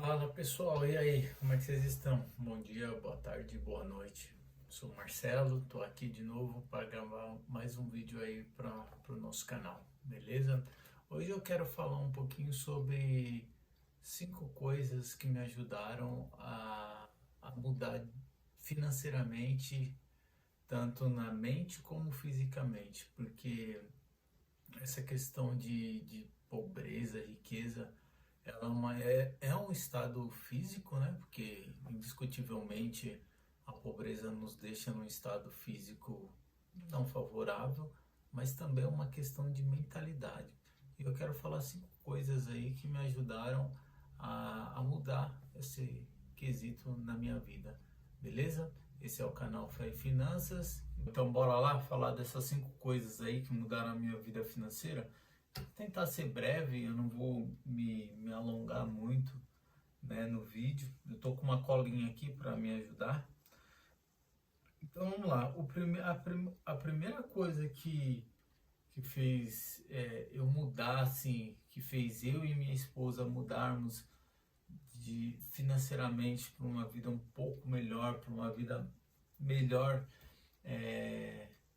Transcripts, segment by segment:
Fala pessoal, e aí, como é que vocês estão? Bom dia, boa tarde, boa noite. Sou o Marcelo, tô aqui de novo para gravar mais um vídeo aí para o nosso canal, beleza? Hoje eu quero falar um pouquinho sobre 5 coisas que me ajudaram a mudar financeiramente, tanto na mente como fisicamente, porque essa questão de pobreza, riqueza, ela é um estado físico, né? Porque indiscutivelmente a pobreza nos deixa num estado físico não favorável, mas também é uma questão de mentalidade. E eu quero falar 5 coisas aí que me ajudaram a mudar esse quesito na minha vida, beleza? Esse é o canal Fé e Finanças. Então bora lá falar dessas 5 coisas aí que mudaram a minha vida financeira. Vou tentar ser breve, eu não vou me alongar muito, né, no vídeo. Eu tô com uma colinha aqui para me ajudar. Então vamos lá. A primeira coisa que fez eu mudar, assim, que fez eu e minha esposa mudarmos de financeiramente para uma vida um pouco melhor, para uma vida melhor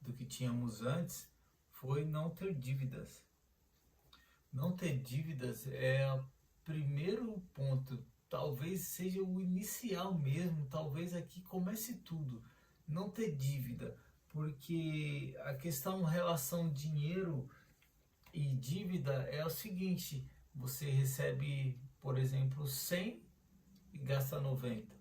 do que tínhamos antes, foi não ter dívidas. Não ter dívidas é o primeiro ponto, talvez seja o inicial mesmo, talvez aqui comece tudo. Não ter dívida, porque a questão relação dinheiro e dívida é o seguinte: você recebe, por exemplo, 100 e gasta 90.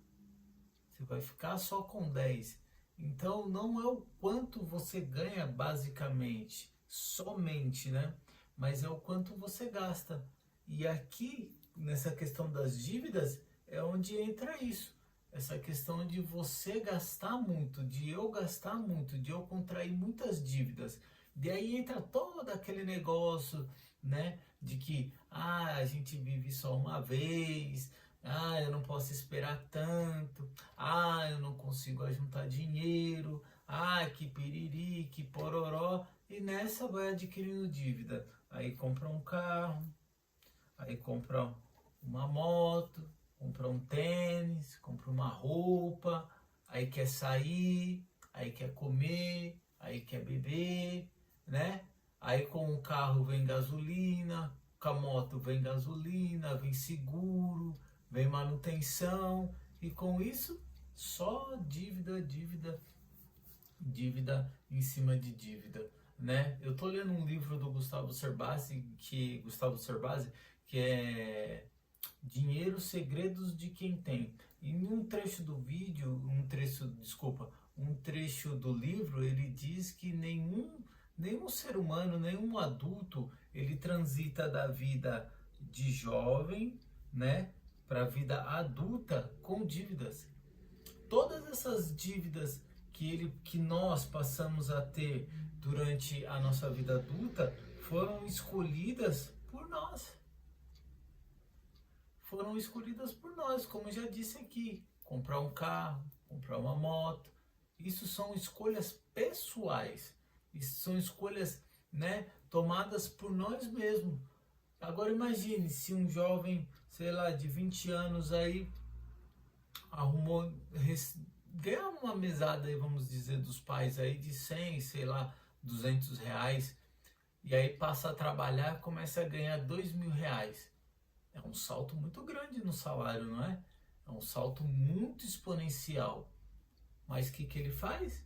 Você vai ficar só com 10. Então não é o quanto você ganha basicamente, somente, né? Mas é o quanto você gasta. E aqui, nessa questão das dívidas, é onde entra isso. Essa questão de você gastar muito, de eu gastar muito, de eu contrair muitas dívidas. E aí entra todo aquele negócio, né? De que a gente vive só uma vez, eu não posso esperar tanto, eu não consigo juntar dinheiro, que piriri, que pororó, e nessa vai adquirindo dívida. Aí compra um carro, aí compra uma moto, compra um tênis, compra uma roupa, aí quer sair, aí quer comer, aí quer beber, né? Aí com o carro vem gasolina, com a moto vem gasolina, vem seguro, vem manutenção, e com isso só dívida, dívida, dívida em cima de dívida, né? Eu tô lendo um livro do Gustavo Cerbasi, que é Dinheiro, Segredos de Quem Tem. E num trecho do vídeo, um trecho do livro, ele diz que nenhum ser humano, nenhum adulto, ele transita da vida de jovem, né, para a vida adulta com dívidas. Todas essas dívidas que nós passamos a ter durante a nossa vida adulta foram escolhidas por nós. Foram escolhidas por nós, como eu já disse aqui. Comprar um carro, comprar uma moto. Isso são escolhas pessoais. Isso são escolhas, né, tomadas por nós mesmos. Agora imagine se um jovem, sei lá, de 20 anos aí arrumou, ganhar uma mesada aí, vamos dizer, dos pais aí de 100, sei lá, R$ 200, e aí passa a trabalhar, começa a ganhar R$ 2.000. É um salto muito grande no salário, não é? É um salto muito exponencial. Mas o que ele faz?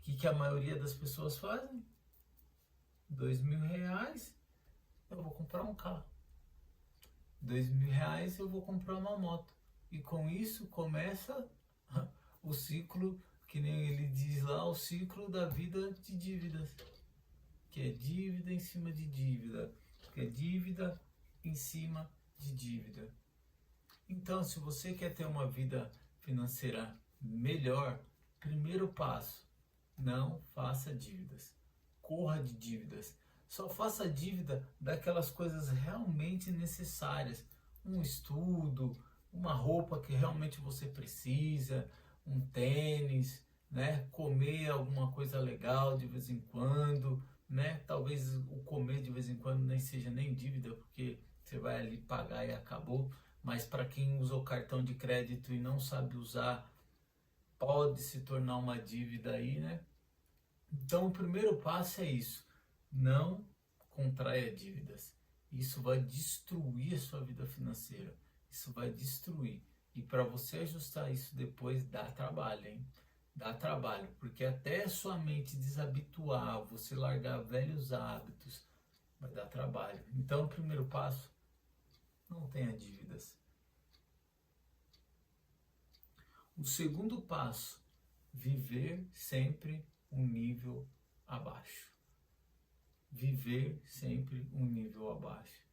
O que a maioria das pessoas fazem? R$ 2.000, eu vou comprar um carro. R$ 2.000, eu vou comprar uma moto. E com isso começa o ciclo, que nem ele diz lá, o ciclo da vida de dívidas. Que é dívida em cima de dívida. Que é dívida em cima de dívida. Então, se você quer ter uma vida financeira melhor, primeiro passo: não faça dívidas. Corra de dívidas. Só faça dívida daquelas coisas realmente necessárias. Um estudo, uma roupa que realmente você precisa, um tênis, né? Comer alguma coisa legal de vez em quando, né? talvez o começo de vez em quando nem seja nem dívida, porque você vai ali pagar e acabou. Mas para quem usou cartão de crédito e não sabe usar, pode se tornar uma dívida aí, né? Então o primeiro passo é isso: não contraia dívidas. Isso vai destruir a sua vida financeira. Isso vai destruir. E para você ajustar isso depois dá trabalho, hein? Dá trabalho, porque até sua mente desabituar, você largar velhos hábitos, vai dar trabalho. Então o primeiro passo: não tenha dívidas. O segundo passo: viver sempre um nível abaixo. Viver sempre um nível abaixo.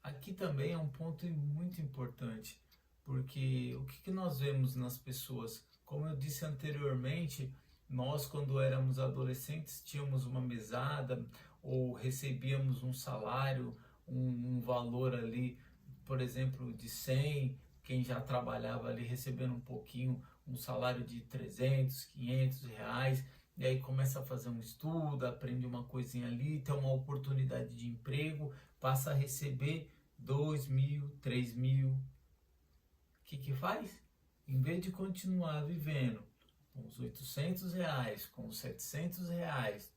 Aqui também é um ponto muito importante, porque o que nós vemos nas pessoas? Como eu disse anteriormente, nós quando éramos adolescentes tínhamos uma mesada ou recebíamos um salário, um valor ali, por exemplo, de 100, quem já trabalhava ali recebendo um pouquinho, um salário de 300, 500 reais, e aí começa a fazer um estudo, aprende uma coisinha ali, tem uma oportunidade de emprego, passa a receber 2.000, 3.000. O que faz? Em vez de continuar vivendo com os 800 reais, com os 700 reais,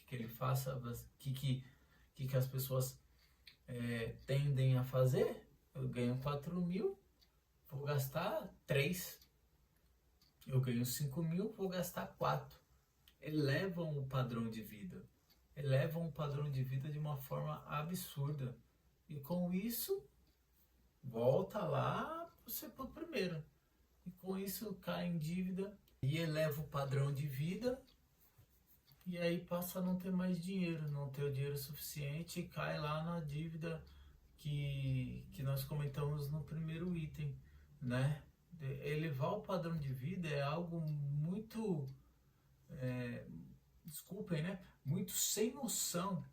que ele faça, que as pessoas tendem a fazer? Eu ganho 4.000, vou gastar 3. Eu ganho 5.000, vou gastar 4. Elevam o padrão de vida. Elevam o padrão de vida de uma forma absurda. E com isso, volta lá você para o primeiro. E com isso cai em dívida e eleva o padrão de vida. E aí passa a não ter mais dinheiro, não ter o dinheiro suficiente e cai lá na dívida que nós comentamos no primeiro item, né? Elevar o padrão de vida é algo muito, desculpem, né? Muito sem noção.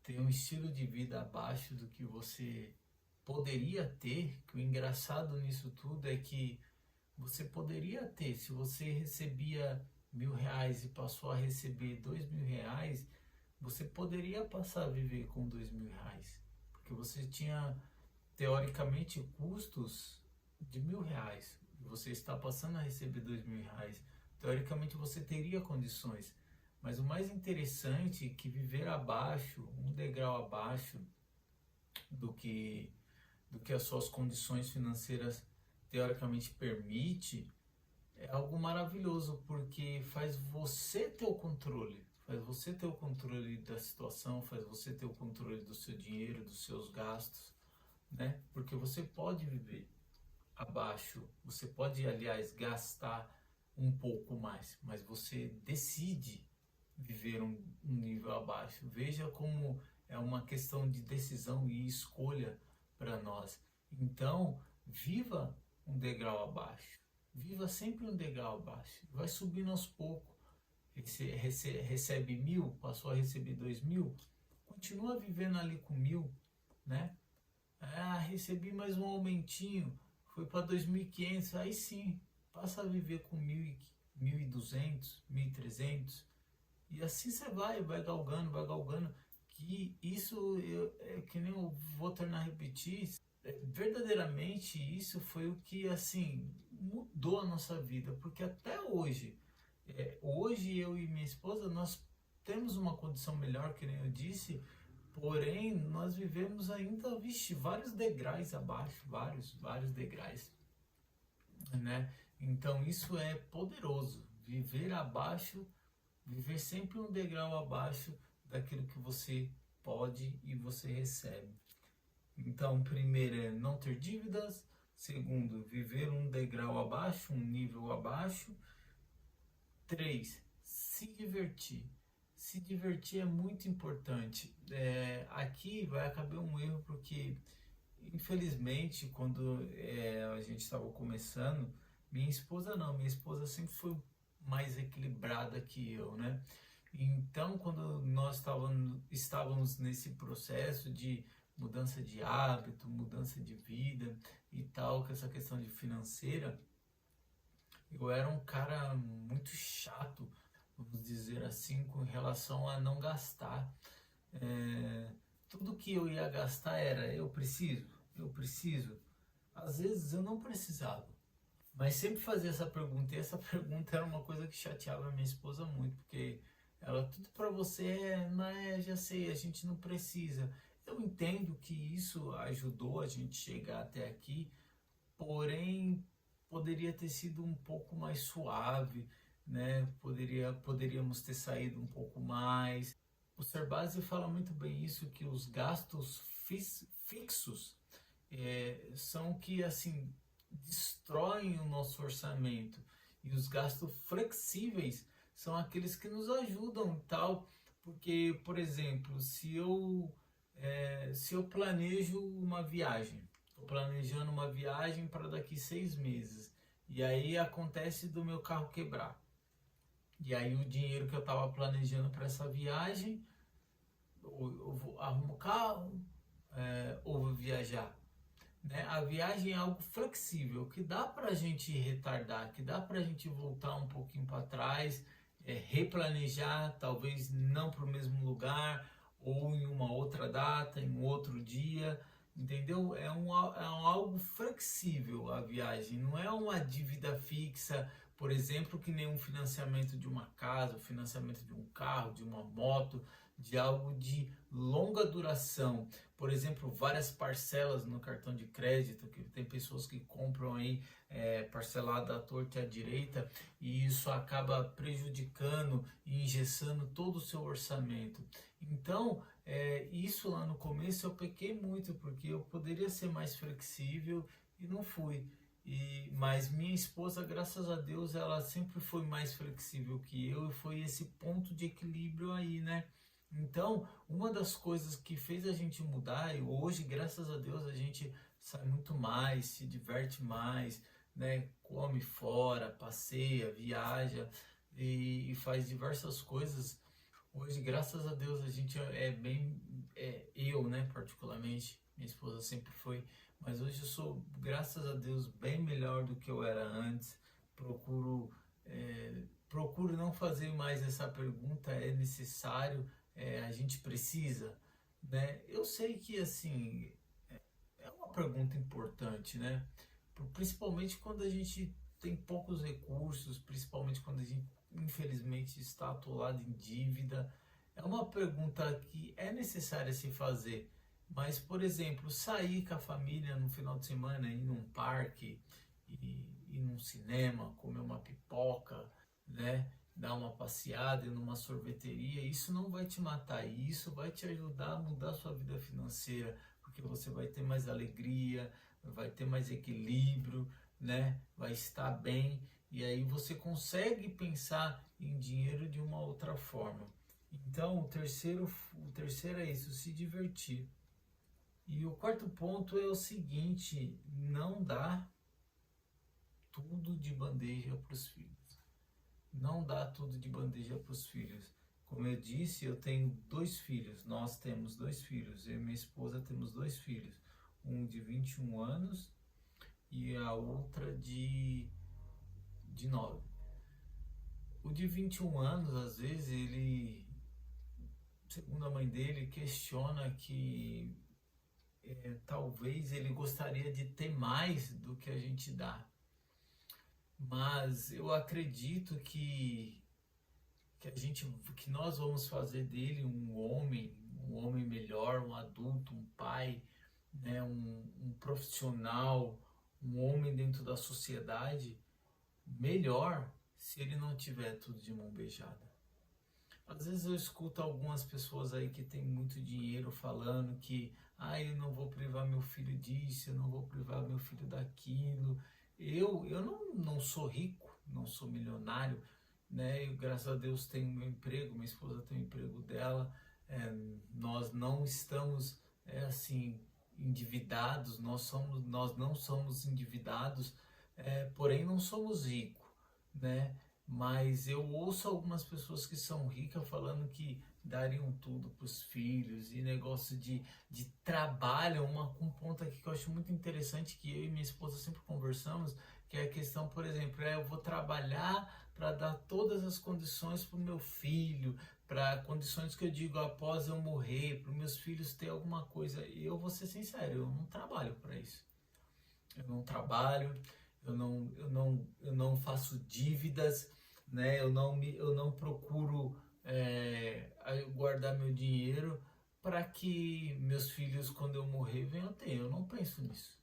Ter um estilo de vida abaixo do que você poderia ter, que o engraçado nisso tudo é que você poderia ter, se você recebia 1.000 reais e passou a receber 2.000 reais, você poderia passar a viver com 2.000 reais, porque você tinha teoricamente custos de 1.000 reais, e você está passando a receber 2.000 reais, teoricamente você teria condições. Mas o mais interessante é que viver abaixo, um degrau abaixo do que as suas condições financeiras teoricamente permite, é algo maravilhoso, porque faz você ter o controle, da situação, faz você ter o controle do seu dinheiro, dos seus gastos, né? Porque você pode viver abaixo, você pode, aliás, gastar um pouco mais, mas você decide viver um nível abaixo. Veja como é uma questão de decisão e escolha para nós. Então, viva um degrau abaixo. Viva sempre um degrau abaixo. Vai subindo aos poucos. Recebe 1.000, passou a receber 2.000, continua vivendo ali com 1.000, né? Ah, recebi mais um aumentinho, foi para 2.500, aí sim, passa a viver com 1.200, 1.300, e assim você vai galgando, que isso, que nem eu vou tornar a repetir, verdadeiramente isso foi o que, assim, mudou a nossa vida, porque até hoje, hoje eu e minha esposa, nós temos uma condição melhor, que nem eu disse, porém, nós vivemos ainda, vários degraus abaixo, vários degraus, né? Então, isso é poderoso, viver abaixo, viver sempre um degrau abaixo daquilo que você pode e você recebe. Então, primeiro é não ter dívidas, segundo, viver um degrau abaixo, um nível abaixo. 3, se divertir. Se divertir é muito importante. Aqui vai caber um erro, porque infelizmente quando a gente estava começando, minha esposa sempre foi mais equilibrada que eu, né? Então, quando nós estávamos nesse processo de mudança de hábito, mudança de vida e tal, com essa questão de financeira, eu era um cara muito chato, vamos dizer assim, com relação a não gastar. tudo que eu ia gastar era eu preciso. Às vezes eu não precisava. Mas sempre fazia essa pergunta, e essa pergunta era uma coisa que chateava minha esposa muito, porque ela, tudo para você já sei, a gente não precisa. Eu entendo que isso ajudou a gente chegar até aqui, porém poderia ter sido um pouco mais suave, né? Poderíamos ter saído um pouco mais. O Serbasi fala muito bem isso, que os gastos fixos são que assim destroem o nosso orçamento, e os gastos flexíveis são aqueles que nos ajudam e tal, porque, por exemplo, se eu planejo uma viagem, estou planejando uma viagem para daqui 6 meses, e aí acontece do meu carro quebrar, e aí o dinheiro que eu estava planejando para essa viagem, eu vou arrumo o carro, ou vou viajar, né? A viagem é algo flexível, que dá para a gente retardar, que dá para a gente voltar um pouquinho para trás, replanejar, talvez não para o mesmo lugar, ou em uma outra data, em um outro dia, entendeu? É um algo flexível a viagem, não é uma dívida fixa, por exemplo, que nem um financiamento de uma casa, o financiamento de um carro, de uma moto, de algo de longa duração. Por exemplo, várias parcelas no cartão de crédito, que tem pessoas que compram aí parcelado à torta e à direita, e isso acaba prejudicando e engessando todo o seu orçamento. Então, isso lá no começo eu pequei muito, porque eu poderia ser mais flexível e não fui. Mas minha esposa, graças a Deus, ela sempre foi mais flexível que eu, e foi esse ponto de equilíbrio aí, né? Então, uma das coisas que fez a gente mudar, e hoje, graças a Deus, a gente sai muito mais, se diverte mais, né? Come fora, passeia, viaja e faz diversas coisas. Hoje, graças a Deus, a gente eu, né, particularmente, minha esposa sempre foi, mas hoje eu sou, graças a Deus, bem melhor do que eu era antes. Procuro, procuro não fazer mais essa pergunta, é necessário, a gente precisa, né? Eu sei que, assim, é uma pergunta importante, né? Principalmente quando a gente tem poucos recursos, principalmente quando a gente infelizmente está atolado em dívida. É uma pergunta que é necessária se fazer. Mas, por exemplo, sair com a família no final de semana, ir num parque, ir num cinema, comer uma pipoca, né? Dar uma passeada, ir numa sorveteria, isso não vai te matar, isso vai te ajudar a mudar a sua vida financeira, porque você vai ter mais alegria, vai ter mais equilíbrio, né? Vai estar bem, e aí você consegue pensar em dinheiro de uma outra forma. Então, o terceiro é isso, se divertir. E o quarto ponto é o seguinte: não dá tudo de bandeja para os filhos. Não dá tudo de bandeja para os filhos. Como eu disse, eu tenho 2 filhos. Nós temos 2 filhos. Eu e minha esposa temos 2 filhos. Um de 21 anos e a outra de 9. O de 21 anos, às vezes, ele, segundo a mãe dele, questiona que talvez ele gostaria de ter mais do que a gente dá. Mas eu acredito que nós vamos fazer dele um homem melhor, um adulto, um pai, né, um profissional, um homem dentro da sociedade melhor, se ele não tiver tudo de mão beijada. Às vezes eu escuto algumas pessoas aí que têm muito dinheiro falando que eu não vou privar meu filho disso, eu não vou privar meu filho daquilo. Eu não sou rico, não sou milionário, né? Eu, graças a Deus, tenho meu emprego, minha esposa tem o emprego dela. Nós não estamos assim endividados, nós não somos endividados, porém não somos ricos, né? Mas eu ouço algumas pessoas que são ricas falando que dariam tudo para os filhos, e negócio de trabalho, um ponto aqui que eu acho muito interessante, que eu e minha esposa sempre conversamos, que é a questão, por exemplo, eu vou trabalhar para dar todas as condições para o meu filho, para condições que eu digo após eu morrer, para meus filhos ter alguma coisa. Eu vou ser sincero, eu não trabalho para isso. Eu não trabalho, eu não faço dívidas, né? Eu não procuro guardar meu dinheiro para que meus filhos, quando eu morrer, venham ter. Eu não penso nisso.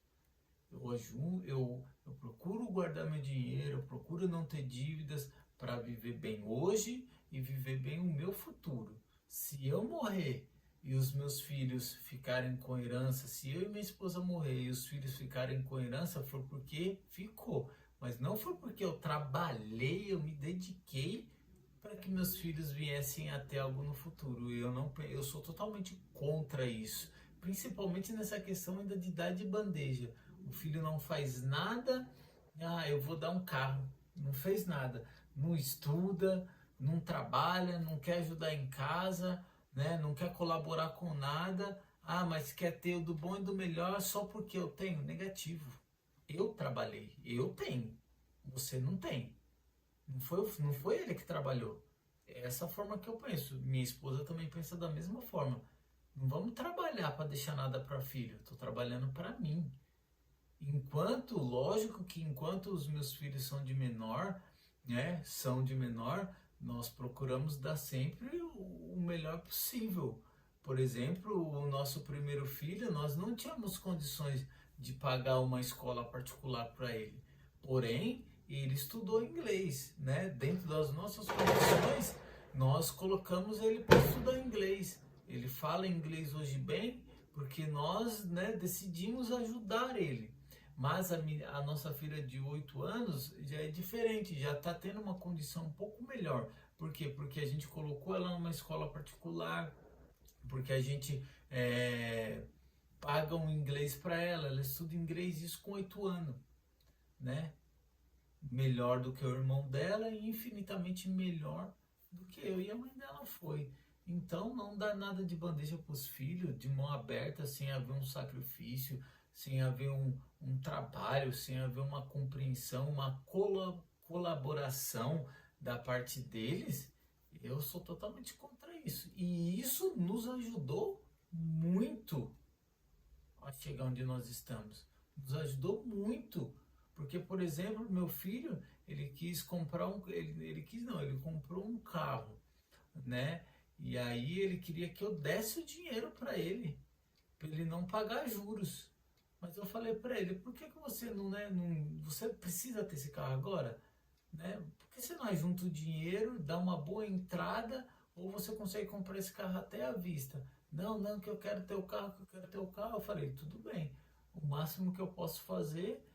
Eu procuro guardar meu dinheiro, eu procuro não ter dívidas para viver bem hoje e viver bem o meu futuro. Se eu morrer e os meus filhos ficarem com herança, se eu e minha esposa morrer e os filhos ficarem com herança, foi porque ficou. Mas não foi porque eu trabalhei, eu me dediquei para que meus filhos viessem a ter algo no futuro. Eu sou totalmente contra isso. Principalmente nessa questão ainda de dar de bandeja. O filho não faz nada, eu vou dar um carro. Não fez nada. Não estuda, não trabalha, não quer ajudar em casa, né? Não quer colaborar com nada. Mas quer ter o do bom e do melhor só porque eu tenho? Negativo. Eu trabalhei, eu tenho. Você não tem. Não foi ele que trabalhou. É essa forma que eu penso. Minha esposa também pensa da mesma forma. Não vamos trabalhar para deixar nada para filho. Estou trabalhando para mim. Lógico que enquanto os meus filhos são de menor, né, nós procuramos dar sempre o melhor possível. Por exemplo, o nosso primeiro filho, nós não tínhamos condições de pagar uma escola particular para ele. Porém, ele estudou inglês, né? Dentro das nossas condições, nós colocamos ele para estudar inglês. Ele fala inglês hoje bem, porque nós, né, decidimos ajudar ele. Mas a nossa filha de 8 anos já é diferente, já está tendo uma condição um pouco melhor. Por quê? Porque a gente colocou ela numa escola particular, porque a gente paga um inglês para ela estuda inglês isso com 8 anos, né? Melhor do que o irmão dela e infinitamente melhor do que eu. E a mãe dela foi. Então não dá nada de bandeja para os filhos, de mão aberta, sem haver um sacrifício, sem haver um trabalho, sem haver uma compreensão, uma colaboração da parte deles. Eu sou totalmente contra isso. E isso nos ajudou muito a chegar onde nós estamos. Nos ajudou muito. Porque, por exemplo, meu filho, ele quis comprar ele comprou um carro, né? E aí ele queria que eu desse o dinheiro para ele não pagar juros. Mas eu falei para ele, por que você você precisa ter esse carro agora, né? Por que você não ajunta o dinheiro, dá uma boa entrada, ou você consegue comprar esse carro até à vista? Não, que eu quero ter o carro, Eu falei, tudo bem. O máximo que eu posso fazer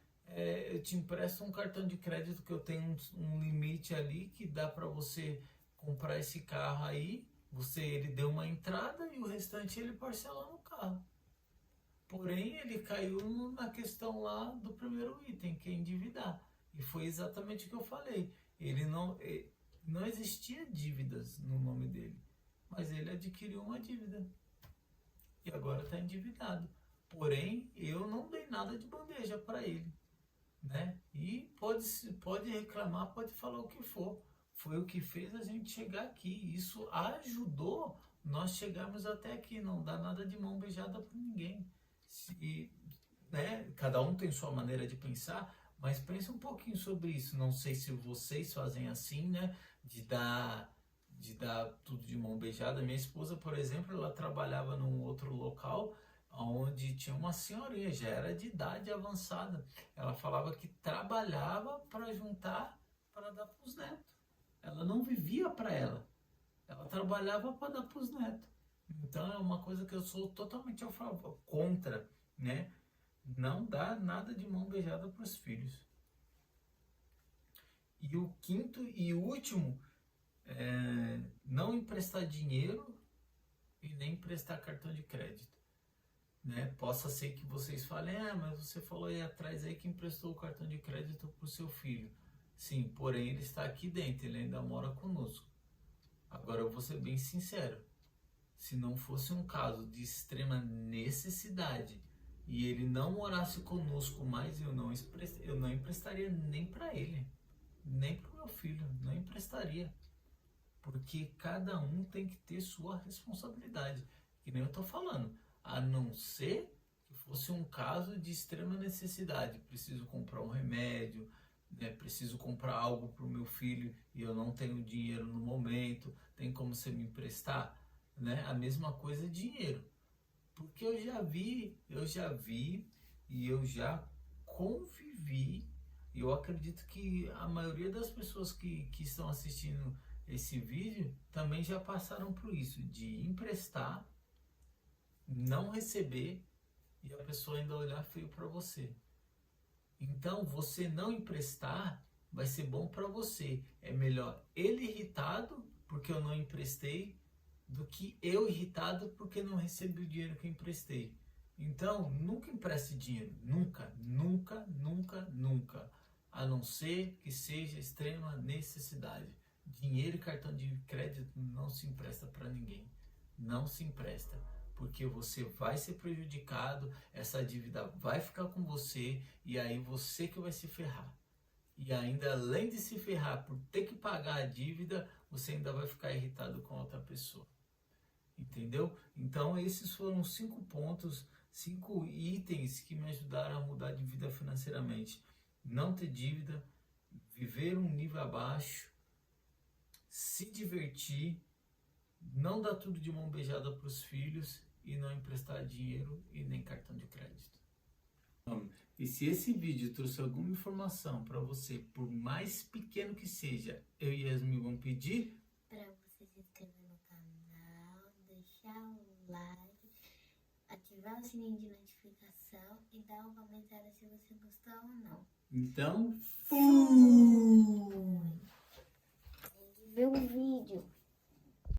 eu te empresto um cartão de crédito que eu tenho um limite ali que dá para você comprar esse carro aí. Ele deu uma entrada e o restante ele parcela no carro. Porém, ele caiu na questão lá do primeiro item, que é endividar. E foi exatamente o que eu falei. Não existia dívidas no nome dele, mas ele adquiriu uma dívida e agora está endividado. Porém, eu não dei nada de bandeja para ele, né? E pode reclamar, pode falar o que for. Foi o que fez a gente chegar aqui. Isso ajudou nós chegarmos até aqui. Não dá nada de mão beijada para ninguém. Né? Cada um tem sua maneira de pensar, mas pense um pouquinho sobre isso. Não sei se vocês fazem assim, né? De dar tudo de mão beijada. Minha esposa, por exemplo, ela trabalhava num outro local onde tinha uma senhorinha, já era de idade avançada. Ela falava que trabalhava para juntar para dar para os netos. Ela não vivia para ela trabalhava para dar para os netos. Então é uma coisa que eu sou totalmente a favor, contra, né? Não dá nada de mão beijada para os filhos. E o quinto e último, não emprestar dinheiro e nem emprestar cartão de crédito. Né? Possa ser que vocês falem, mas você falou aí atrás aí que emprestou o cartão de crédito para o seu filho. Sim, porém ele está aqui dentro, ele ainda mora conosco. Agora eu vou ser bem sincero, se não fosse um caso de extrema necessidade e ele não morasse conosco mais, eu não emprestaria nem para ele, nem para o meu filho, não emprestaria. porque cada um tem que ter sua responsabilidade. Que nem eu estou falando, a não ser que fosse um caso de extrema necessidade, preciso comprar um remédio, né, preciso comprar algo para o meu filho e eu não tenho dinheiro no momento, tem como você me emprestar? Né? A mesma coisa é dinheiro, porque eu já vi e eu já convivi, e eu acredito que a maioria das pessoas que estão assistindo esse vídeo também já passaram por isso, de emprestar, não receber e a pessoa ainda olhar feio para você. Então, você não emprestar vai ser bom para você. É melhor ele irritado porque eu não emprestei do que eu irritado porque não recebi o dinheiro que eu emprestei. Então, nunca empreste dinheiro. Nunca, nunca, nunca, nunca. A não ser que seja extrema necessidade. Dinheiro e cartão de crédito não se empresta para ninguém. Não se empresta. Porque você vai ser prejudicado, essa dívida vai ficar com você e aí você que vai se ferrar. E ainda, além de se ferrar por ter que pagar a dívida, você ainda vai ficar irritado com outra pessoa. Entendeu? Então, esses foram 5 pontos, 5 itens que me ajudaram a mudar de vida financeiramente. Não ter dívida, viver um nível abaixo, se divertir, não dar tudo de mão beijada para os filhos e não emprestar dinheiro e nem cartão de crédito. E se esse vídeo trouxe alguma informação para você, por mais pequeno que seja, eu e Yasmin vamos pedir para você se inscrever no canal, deixar o like, ativar o sininho de notificação e dar um comentário se você gostou ou não. Então, fui! Tem que ver o vídeo.